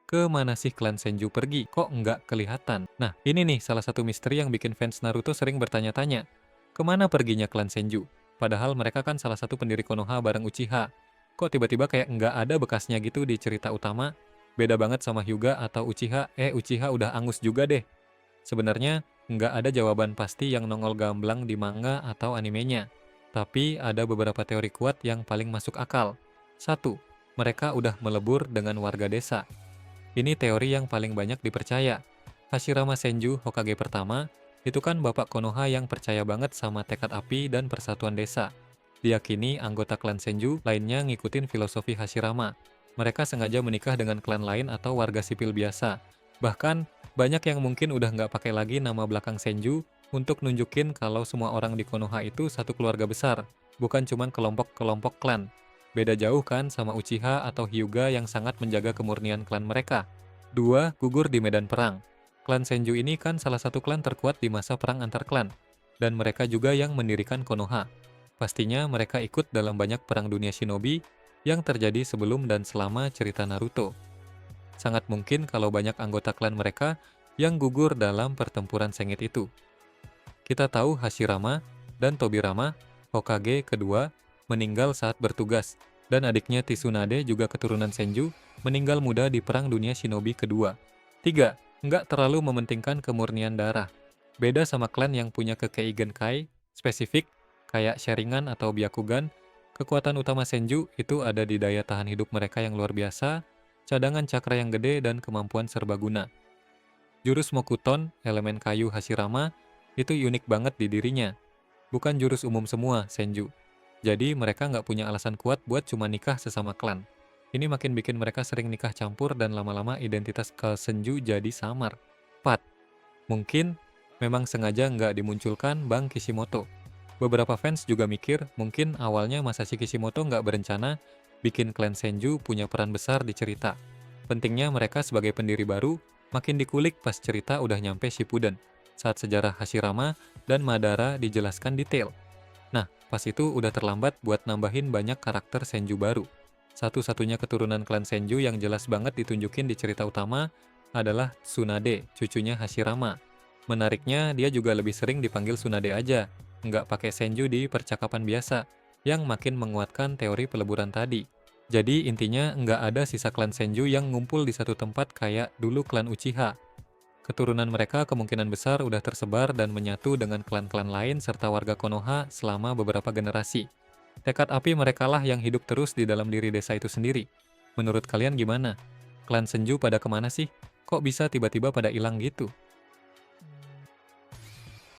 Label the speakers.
Speaker 1: Kemana sih klan Senju pergi? Kok nggak kelihatan? Nah, ini nih salah satu misteri yang bikin fans Naruto sering bertanya-tanya. Kemana perginya klan Senju? Padahal mereka kan salah satu pendiri Konoha bareng Uchiha. Kok tiba-tiba kayak nggak ada bekasnya gitu di cerita utama? Beda banget sama Hyuga atau Uchiha. Uchiha udah angus juga deh. Sebenarnya, nggak ada jawaban pasti yang nongol gamblang di manga atau animenya. Tapi ada beberapa teori kuat yang paling masuk akal. Satu, mereka udah melebur dengan warga desa. Ini teori yang paling banyak dipercaya. Hashirama Senju, Hokage pertama, itu kan bapak Konoha yang percaya banget sama tekad api dan persatuan desa. Diyakini anggota klan Senju lainnya ngikutin filosofi Hashirama. Mereka sengaja menikah dengan klan lain atau warga sipil biasa. Bahkan, banyak yang mungkin udah nggak pakai lagi nama belakang Senju untuk nunjukin kalau semua orang di Konoha itu satu keluarga besar, bukan cuma kelompok-kelompok klan. Beda jauh kan sama Uchiha atau Hyuga yang sangat menjaga kemurnian klan mereka. 2. Gugur di medan perang. Klan Senju ini kan salah satu klan terkuat di masa perang antar klan, dan mereka juga yang mendirikan Konoha. Pastinya mereka ikut dalam banyak perang dunia shinobi yang terjadi sebelum dan selama cerita Naruto. Sangat mungkin kalau banyak anggota klan mereka yang gugur dalam pertempuran sengit itu. Kita tahu Hashirama dan Tobirama, Hokage kedua, meninggal saat bertugas, dan adiknya Tsunade juga keturunan Senju, meninggal muda di Perang Dunia Shinobi kedua. 3. Nggak terlalu mementingkan kemurnian darah. Beda sama klan yang punya Kekei Genkai, spesifik, kayak Sharingan atau Byakugan, kekuatan utama Senju itu ada di daya tahan hidup mereka yang luar biasa, cadangan cakra yang gede, dan kemampuan serbaguna. Jurus Mokuton, elemen kayu Hashirama, itu unik banget di dirinya. Bukan jurus umum semua, Senju. Jadi mereka nggak punya alasan kuat buat cuma nikah sesama klan. Ini makin bikin mereka sering nikah campur dan lama-lama identitas ke Senju jadi samar. 4. Mungkin memang sengaja nggak dimunculkan Bang Kishimoto. Beberapa fans juga mikir mungkin awalnya Masashi Kishimoto nggak berencana bikin klan Senju punya peran besar di cerita. Pentingnya mereka sebagai pendiri baru makin dikulik pas cerita udah nyampe Shippuden, saat sejarah Hashirama dan Madara dijelaskan detail. Nah, pas itu udah terlambat buat nambahin banyak karakter Senju baru. Satu-satunya keturunan klan Senju yang jelas banget ditunjukin di cerita utama adalah Tsunade, cucunya Hashirama. Menariknya, dia juga lebih sering dipanggil Tsunade aja, nggak pakai Senju di percakapan biasa, yang makin menguatkan teori peleburan tadi. Jadi intinya nggak ada sisa klan Senju yang ngumpul di satu tempat kayak dulu klan Uchiha. Keturunan mereka kemungkinan besar udah tersebar dan menyatu dengan klan-klan lain serta warga Konoha selama beberapa generasi. Tekad api merekalah yang hidup terus di dalam diri desa itu sendiri. Menurut kalian gimana? Klan Senju pada kemana sih? Kok bisa tiba-tiba pada hilang gitu?